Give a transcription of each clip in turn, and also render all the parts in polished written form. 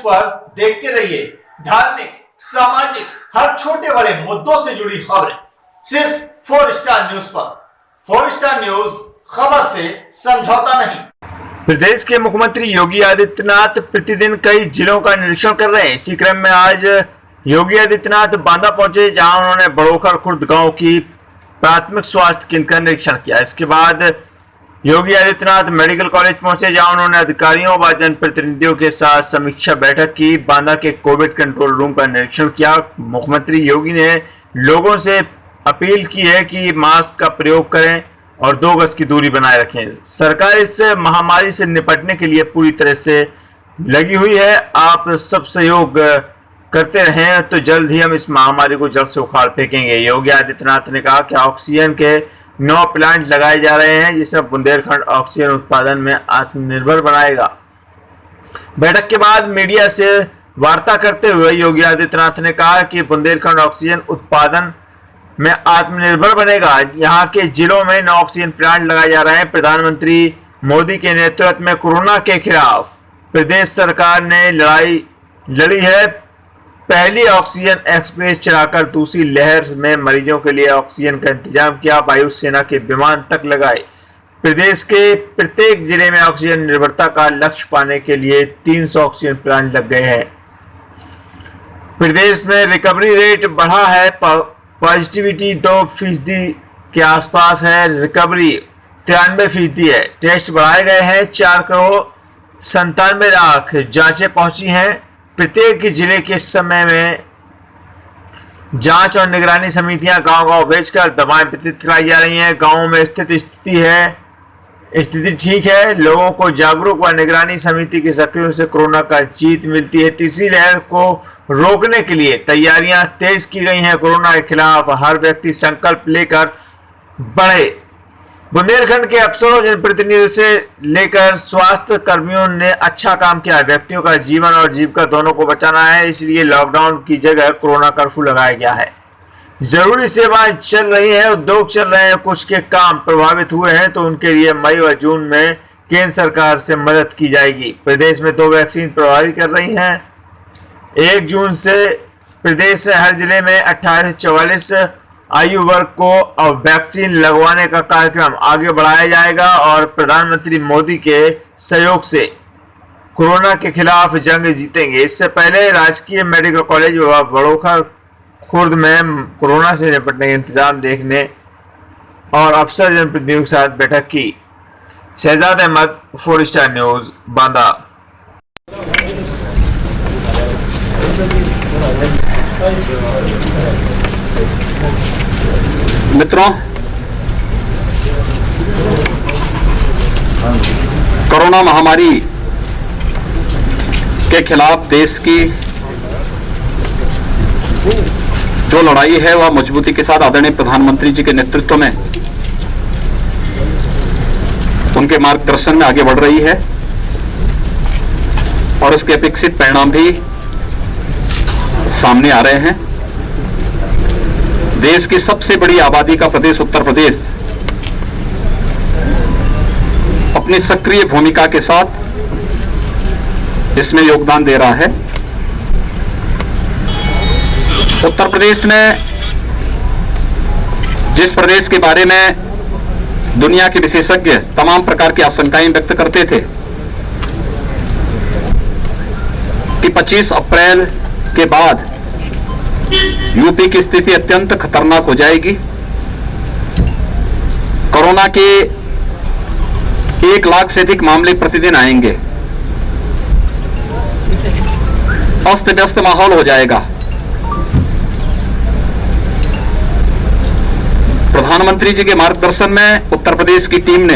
पर देखते रहिए धार्मिक, सामाजिक, हर छोटे बड़े मुद्दों से जुड़ी खबरें सिर्फ 4 स्टार न्यूज पर। 4 स्टार न्यूज, खबर से समझौता नहीं। प्रदेश के मुख्यमंत्री योगी आदित्यनाथ प्रतिदिन कई जिलों का निरीक्षण कर रहे हैं। इसी क्रम में आज योगी आदित्यनाथ बांदा पहुंचे, जहां उन्होंने बड़ोखर खुर्द गांव की प्राथमिक स्वास्थ्य केंद्र का निरीक्षण किया। इसके बाद योगी आदित्यनाथ मेडिकल कॉलेज पहुंचे, जहां उन्होंने अधिकारियों व जनप्रतिनिधियों के साथ समीक्षा बैठक की। बांदा के कोविड कंट्रोल रूम का निरीक्षण किया। मुख्यमंत्री योगी ने लोगों से अपील की है कि मास्क का प्रयोग करें और 2 गज की दूरी बनाए रखें। सरकार इस महामारी से निपटने के लिए पूरी तरह से लगी हुई है। आप सब सहयोग करते रहें तो जल्द ही हम इस महामारी को जड़ से उखाड़ फेंकेंगे। योगी आदित्यनाथ ने कहा कि ऑक्सीजन के 9 प्लांट लगाए जा रहे हैं, जिसमें बुंदेलखंड ऑक्सीजन उत्पादन में आत्मनिर्भर बनाएगा। बैठक के बाद मीडिया से वार्ता करते हुए योगी आदित्यनाथ ने कहा कि बुंदेलखंड ऑक्सीजन उत्पादन में आत्मनिर्भर बनेगा। यहाँ के जिलों में 9 ऑक्सीजन प्लांट लगाए जा रहे हैं। प्रधानमंत्री मोदी के नेतृत्व में कोरोना के खिलाफ प्रदेश सरकार ने लड़ाई लड़ी है। पहली ऑक्सीजन एक्सप्रेस चलाकर दूसरी लहर में मरीजों के लिए ऑक्सीजन का इंतजाम किया। वायुसेना के विमान तक लगाए। प्रदेश के प्रत्येक जिले में ऑक्सीजन निर्भरता का लक्ष्य पाने के लिए 300 ऑक्सीजन प्लांट लग गए हैं। प्रदेश में रिकवरी रेट बढ़ा है। पॉजिटिविटी 2% के आसपास है। रिकवरी 93% है। टेस्ट बढ़ाए गए हैं। 4,97,00,000 जांचें पहुंची हैं। प्रत्येक जिले के समय में जांच और निगरानी समितियां गांव-गांव भेजकर दवाएं वितरित कराई जा रही हैं। गांवों में स्थिति ठीक है। लोगों को जागरूक व निगरानी समिति के सक्रिय से कोरोना का जीत मिलती है। तीसरी लहर को रोकने के लिए तैयारियां तेज की गई हैं। कोरोना के खिलाफ हर व्यक्ति संकल्प लेकर बढ़े। बुंदेलखंड के अफसरों, जनप्रतिनिधियों से लेकर स्वास्थ्य कर्मियों ने अच्छा काम किया। व्यक्तियों का जीवन और जीविका दोनों को बचाना है, इसलिए लॉकडाउन की जगह कोरोना कर्फ्यू लगाया गया है। जरूरी सेवाएं चल रही हैं, उद्योग चल रहे हैं। कुछ के काम प्रभावित हुए हैं तो उनके लिए मई व जून में केंद्र सरकार से मदद की जाएगी। प्रदेश में 2 वैक्सीन प्रभावी कर रही हैं। 1 जून से प्रदेश से हर जिले में 18 से 44 आयु वर्ग को वैक्सीन लगवाने का कार्यक्रम आगे बढ़ाया जाएगा और प्रधानमंत्री मोदी के सहयोग से कोरोना के खिलाफ जंग जीतेंगे। इससे पहले राजकीय मेडिकल कॉलेज व बड़ोखर खुर्द में कोरोना से निपटने के इंतजाम देखने और अफसर जनप्रतिनिधियों के साथ बैठक की। Shahzad Ahmad, 4 Star News, Banda. मित्रों, कोरोना महामारी के खिलाफ देश की जो लड़ाई है वह मजबूती के साथ आदरणीय प्रधानमंत्री जी के नेतृत्व में, उनके मार्गदर्शन में आगे बढ़ रही है और उसके अपेक्षित परिणाम भी सामने आ रहे हैं। देश की सबसे बड़ी आबादी का प्रदेश उत्तर प्रदेश अपनी सक्रिय भूमिका के साथ इसमें योगदान दे रहा है। उत्तर प्रदेश में, जिस प्रदेश के बारे में दुनिया के विशेषज्ञ तमाम प्रकार की आशंकाएं व्यक्त करते थे कि 25 अप्रैल के बाद यूपी की स्थिति अत्यंत खतरनाक हो जाएगी, कोरोना के 1 लाख से अधिक मामले प्रतिदिन आएंगे, अस्त व्यस्त माहौल हो जाएगा। प्रधानमंत्री जी के मार्गदर्शन में उत्तर प्रदेश की टीम ने,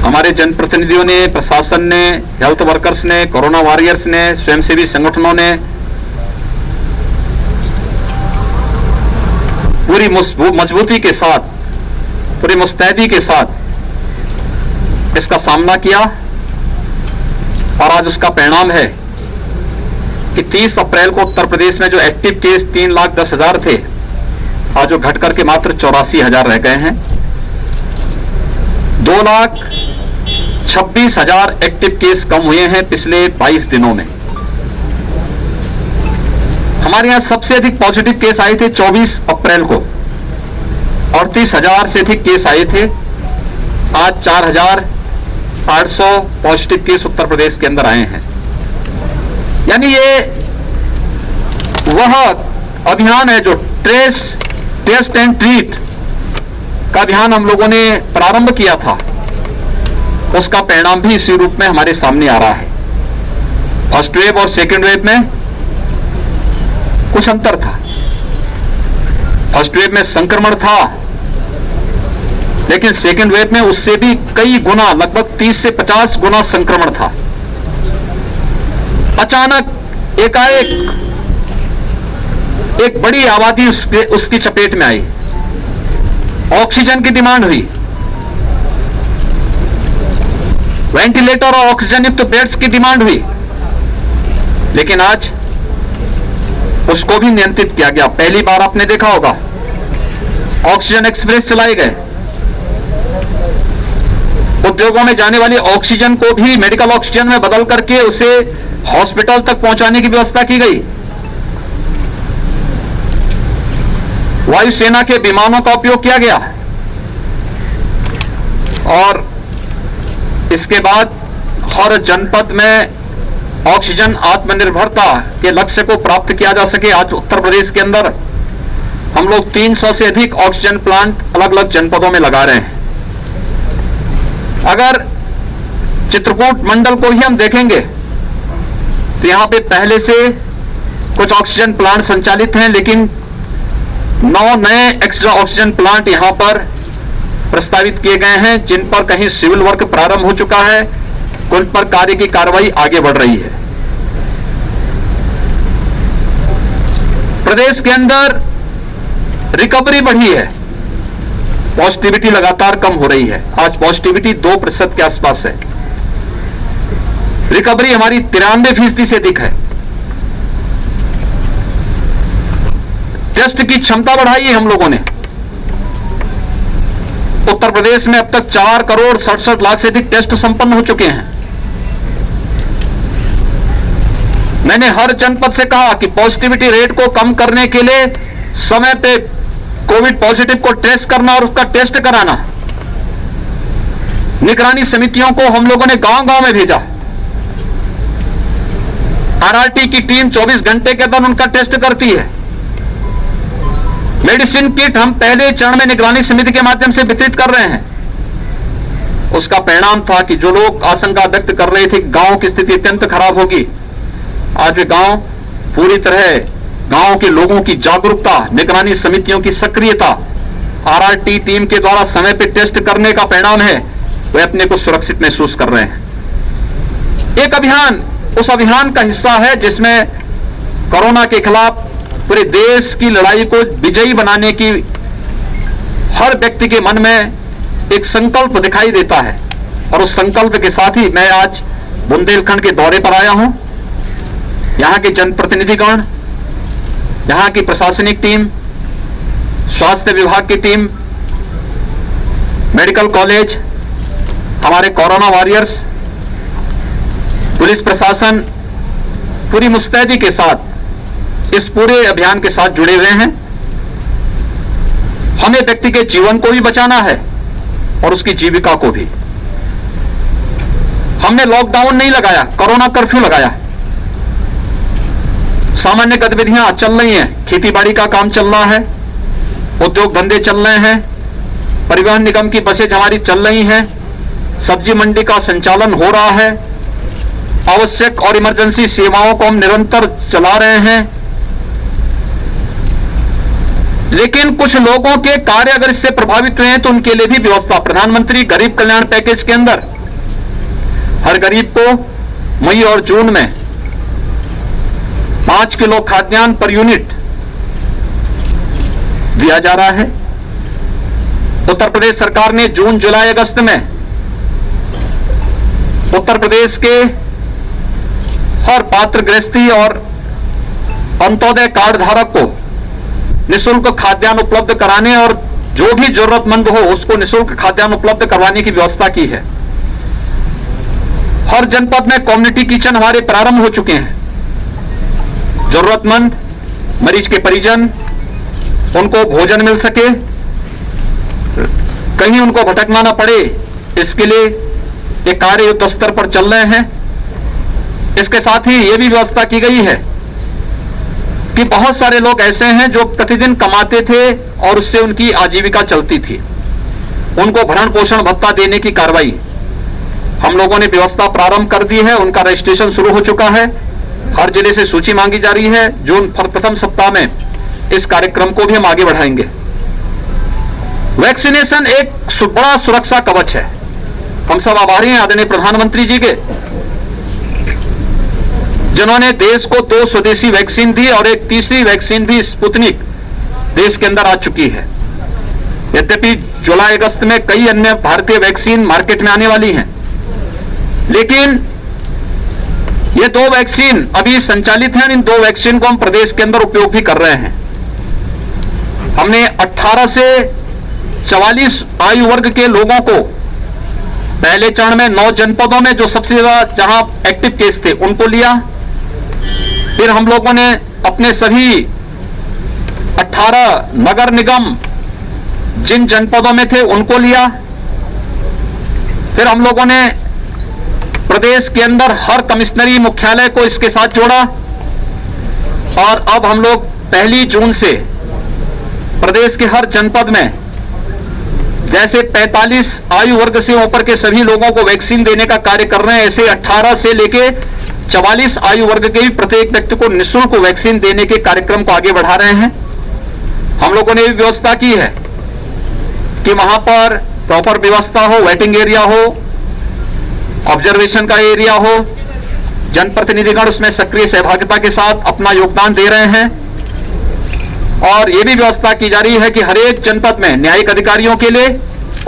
हमारे जनप्रतिनिधियों ने, प्रशासन ने, हेल्थ वर्कर्स ने, कोरोना वॉरियर्स ने, स्वयंसेवी संगठनों ने पूरी मजबूती के साथ, पूरी मुस्तैदी के साथ इसका सामना किया और आज उसका परिणाम है कि 30 अप्रैल को उत्तर प्रदेश में जो एक्टिव केस 3,10,000 थे, आज वो घट करके मात्र 84,000 रह गए हैं। 26,000 एक्टिव केस कम हुए हैं पिछले 22 दिनों में। हमारे यहां सबसे अधिक पॉजिटिव केस आए थे 24 अप्रैल को, 38,000 से अधिक केस आए थे। आज 4,800 पॉजिटिव केस उत्तर प्रदेश के अंदर आए हैं। यानी ये वह अभियान है जो टेस्ट एंड ट्रीट का अभियान हम लोगों ने प्रारंभ किया था, उसका परिणाम भी इसी रूप में हमारे सामने आ रहा है। फर्स्ट वेव और सेकेंड वेव में कुछ अंतर था। फर्स्ट वेव में संक्रमण था, लेकिन सेकेंड वेव में उससे भी कई गुना, लगभग 30 से 50 गुना संक्रमण था। अचानक एकाएक एक बड़ी आबादी उसकी चपेट में आई। ऑक्सीजन की डिमांड हुई, वेंटिलेटर और ऑक्सीजन युक्त बेड्स की डिमांड हुई, लेकिन आज उसको भी नियंत्रित किया गया। पहली बार आपने देखा होगा ऑक्सीजन एक्सप्रेस चलाए गए। उद्योगों में जाने वाली ऑक्सीजन को भी मेडिकल ऑक्सीजन में बदल करके उसे हॉस्पिटल तक पहुंचाने की व्यवस्था की गई। वायुसेना के विमानों का उपयोग किया गया और इसके बाद हर जनपद में ऑक्सीजन आत्मनिर्भरता के लक्ष्य को प्राप्त किया जा सके। आज उत्तर प्रदेश के अंदर हम लोग 300 से अधिक ऑक्सीजन प्लांट अलग अलग जनपदों में लगा रहे हैं। अगर चित्रकूट मंडल को ही हम देखेंगे तो यहां पे पहले से कुछ ऑक्सीजन प्लांट संचालित हैं, लेकिन 9 नए एक्स्ट्रा ऑक्सीजन प्लांट यहां पर प्रस्तावित किए गए हैं, जिन पर कहीं सिविल वर्क प्रारंभ हो चुका है, कुल पर कार्य की कार्रवाई आगे बढ़ रही है। प्रदेश के अंदर रिकवरी बढ़ी है, पॉजिटिविटी लगातार कम हो रही है। आज पॉजिटिविटी 2% के आसपास है। रिकवरी हमारी 93% से अधिक है। टेस्ट की क्षमता बढ़ाई है हम लोगों ने। उत्तर प्रदेश में अब तक 4 करोड़ 67 लाख से अधिक टेस्ट संपन्न हो चुके हैं। मैंने हर जनपद से कहा कि पॉजिटिविटी रेट को कम करने के लिए समय पे कोविड पॉजिटिव को ट्रेस करना और उसका टेस्ट कराना। निगरानी समितियों को हम लोगों ने गांव-गांव में भेजा। आरआरटी की टीम 24 घंटे के अंदर उनका टेस्ट करती है। मेडिसिन किट हम पहले चरण में निगरानी समिति के माध्यम से वितरित कर रहे हैं। उसका परिणाम था कि जो लोग आशंका व्यक्त कर रहे थे गांव की स्थिति अत्यंत खराब होगी, आज वे गांव पूरी तरह, गांव के लोगों की जागरूकता, निगरानी समितियों की सक्रियता, आरआरटी टीम के द्वारा समय पर टेस्ट करने का परिणाम है, वे अपने को सुरक्षित महसूस कर रहे हैं। एक अभियान उस अभियान का हिस्सा है जिसमें कोरोना के खिलाफ पूरे देश की लड़ाई को विजयी बनाने की हर व्यक्ति के मन में एक संकल्प दिखाई देता है। और उस संकल्प के साथ ही मैं आज बुंदेलखंड के दौरे पर आया हूं। यहां के जनप्रतिनिधिगण, यहां की प्रशासनिक टीम, स्वास्थ्य विभाग की टीम, मेडिकल कॉलेज, हमारे कोरोना वॉरियर्स, पुलिस प्रशासन पूरी मुस्तैदी के साथ इस पूरे अभियान के साथ जुड़े हुए हैं। हमें व्यक्ति के जीवन को भी बचाना है और उसकी जीविका को भी। हमने लॉकडाउन नहीं लगाया, कोरोना कर्फ्यू लगाया। सामान्य गतिविधियां चल रही हैं, खेतीबाड़ी का काम चल रहा है, उद्योग धंधे चल रहे हैं, परिवहन निगम की बसें हमारी चल रही हैं, सब्जी मंडी का संचालन हो रहा है, आवश्यक और इमरजेंसी सेवाओं को हम निरंतर चला रहे हैं। लेकिन कुछ लोगों के कार्य अगर इससे प्रभावित हुए हैं तो उनके लिए भी व्यवस्था, प्रधानमंत्री गरीब कल्याण पैकेज के अंदर हर गरीब को मई और जून में 5 किलो खाद्यान्न पर यूनिट दिया जा रहा है। उत्तर प्रदेश सरकार ने जून, जुलाई, अगस्त में उत्तर प्रदेश के हर पात्र गृहस्थी और अंत्योदय कार्ड धारक को निःशुल्क खाद्यान्न उपलब्ध कराने और जो भी जरूरतमंद हो उसको निःशुल्क खाद्यान्न उपलब्ध करवाने की व्यवस्था की है। हर जनपद में कम्युनिटी किचन हमारे प्रारंभ हो चुके हैं। जरूरतमंद मरीज के परिजन उनको भोजन मिल सके, कहीं उनको भटकना ना पड़े, इसके लिए ये कार्य युद्ध स्तर पर चल रहे हैं। इसके साथ ही ये भी व्यवस्था की गई है कि बहुत सारे लोग ऐसे हैं जो प्रतिदिन कमाते थे और उससे उनकी आजीविका चलती थी, उनको भरण पोषण भत्ता देने की कार्रवाई हम लोगों ने व्यवस्था प्रारंभ कर दी है। उनका रजिस्ट्रेशन शुरू हो चुका है। हर जिले से सूची मांगी जा रही है। जून प्रथम सप्ताह में इस कार्यक्रम को भी हम आगे बढ़ाएंगे। वैक्सीनेशन एक बड़ा सुरक्षा कवच है। हम सब आभारी हैं आदरणीय प्रधानमंत्री जी के, जिन्होंने देश को 2 स्वदेशी वैक्सीन दी और एक तीसरी वैक्सीन भी स्पुतनिक देश के अंदर आ चुकी है। यद्यपि जुलाई अगस्त में कई अन्य भारतीय वैक्सीन मार्केट में आने वाली हैं, लेकिन ये 2 वैक्सीन अभी संचालित हैं। इन 2 वैक्सीन को हम प्रदेश के अंदर उपयोग भी कर रहे हैं। हमने 18 से 44 आयु वर्ग के लोगों को पहले चरण में 9 जनपदों में जो सबसे ज्यादा जहां एक्टिव केस थे उनको लिया। फिर हम लोगों ने अपने सभी 18 नगर निगम जिन जनपदों में थे उनको लिया। फिर हम लोगों ने प्रदेश के अंदर हर कमिश्नरी मुख्यालय को इसके साथ जोड़ा और अब हम लोग 1 जून से प्रदेश के हर जनपद में जैसे 45 आयु वर्ग से ऊपर के सभी लोगों को वैक्सीन देने का कार्य कर रहे हैं, ऐसे 18 से लेके 44 आयु वर्ग के भी प्रत्येक व्यक्ति को निःशुल्क वैक्सीन देने के कार्यक्रम को आगे बढ़ा रहे हैं। हम लोगों ने भी व्यवस्था की है कि वहां पर प्रॉपर व्यवस्था हो, वेटिंग एरिया हो, ऑब्जर्वेशन का एरिया हो, जनप्रतिनिधिगण उसमें सक्रिय सहभागिता के साथ अपना योगदान दे रहे हैं। और यह भी व्यवस्था की जा रही है कि हर एक जनपद में न्यायिक अधिकारियों के लिए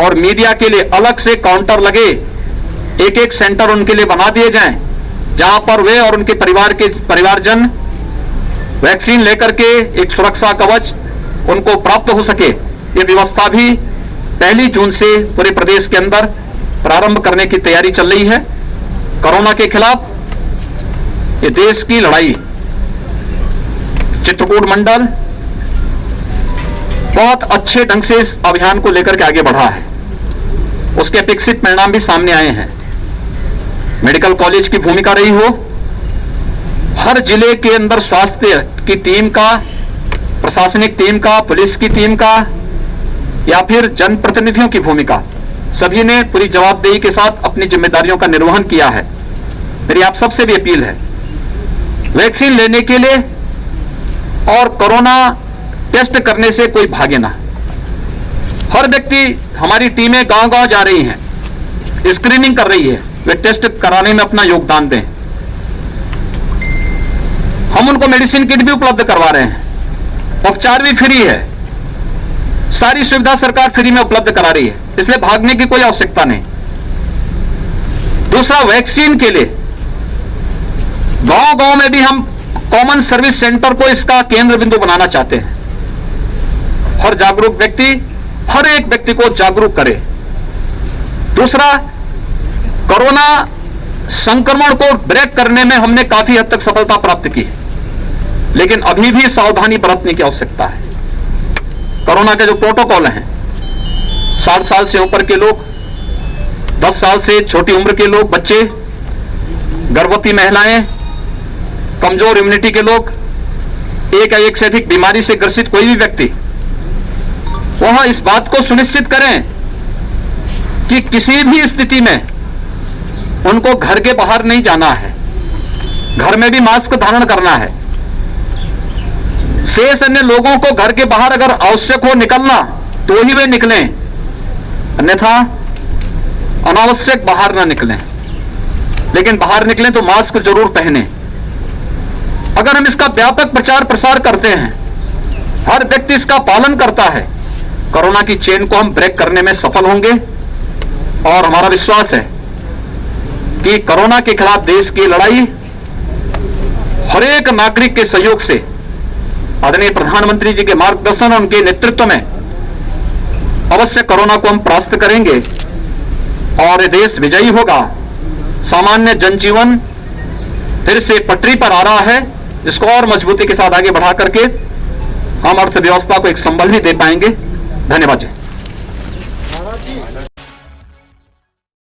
और मीडिया के लिए अलग से काउंटर लगे, एक सेंटर उनके लिए बना दिए जाएं, जहां पर वे और उनके परिवारजन वैक्सीन लेकर के एक सुरक्षा कवच उनको प्राप्त हो सके। ये व्यवस्था भी 1 जून से पूरे प्रदेश के अंदर प्रारंभ करने की तैयारी चल रही है। कोरोना के खिलाफ ये देश की लड़ाई, चित्रकूट मंडल बहुत अच्छे ढंग से इस अभियान को लेकर के आगे बढ़ा है। उसके अपेक्षित परिणाम भी सामने आए हैं। मेडिकल कॉलेज की भूमिका रही हो, हर जिले के अंदर स्वास्थ्य की टीम का, प्रशासनिक टीम का, पुलिस की टीम का या फिर जनप्रतिनिधियों की भूमिका, सभी ने पूरी जवाबदेही के साथ अपनी जिम्मेदारियों का निर्वहन किया है। मेरी आप सबसे भी अपील है, वैक्सीन लेने के लिए और कोरोना टेस्ट करने से कोई भागे ना। हर व्यक्ति, हमारी टीमें गांव-गांव जा रही हैं, स्क्रीनिंग कर रही है, वे टेस्ट कराने में अपना योगदान दें। हम उनको मेडिसिन किट भी उपलब्ध करवा रहे हैं, उपचार भी फ्री है, सारी सुविधा सरकार फ्री में उपलब्ध करा रही है, इसलिए भागने की कोई आवश्यकता नहीं। दूसरा, वैक्सीन के लिए गांव-गांव में भी हम कॉमन सर्विस सेंटर को इसका केंद्र बिंदु बनाना चाहते हैं। हर जागरूक व्यक्ति हर एक व्यक्ति को जागरूक करे। दूसरा, कोरोना संक्रमण को ब्रेक करने में हमने काफी हद तक सफलता प्राप्त की है, लेकिन अभी भी सावधानी बरतने की आवश्यकता है। कोरोना के जो प्रोटोकॉल हैं, 60 साल से ऊपर के लोग, 10 साल से छोटी उम्र के लोग, बच्चे, गर्भवती महिलाएं, कमजोर इम्यूनिटी के लोग, एक या एक से अधिक बीमारी से ग्रसित कोई भी व्यक्ति, वह इस बात को सुनिश्चित करें कि किसी भी स्थिति में उनको घर के बाहर नहीं जाना है, घर में भी मास्क धारण करना है। शेष अन्य लोगों को घर के बाहर अगर आवश्यक हो निकलना तो ही वे निकलें, अन्यथा अनावश्यक बाहर ना निकलें। लेकिन बाहर निकलें तो मास्क जरूर पहनें। अगर हम इसका व्यापक प्रचार प्रसार करते हैं, हर व्यक्ति इसका पालन करता है, कोरोना की चेन को हम ब्रेक करने में सफल होंगे। और हमारा विश्वास है कि कोरोना के खिलाफ देश की लड़ाई हर एक नागरिक के सहयोग से, आदरणीय प्रधानमंत्री जी के मार्गदर्शन और उनके नेतृत्व में अवश्य कोरोना को हम परास्त करेंगे और ये देश विजयी होगा। सामान्य जनजीवन फिर से पटरी पर आ रहा है, जिसको और मजबूती के साथ आगे बढ़ा करके हम अर्थव्यवस्था को एक संबल भी दे पाएंगे। धन्यवाद जी।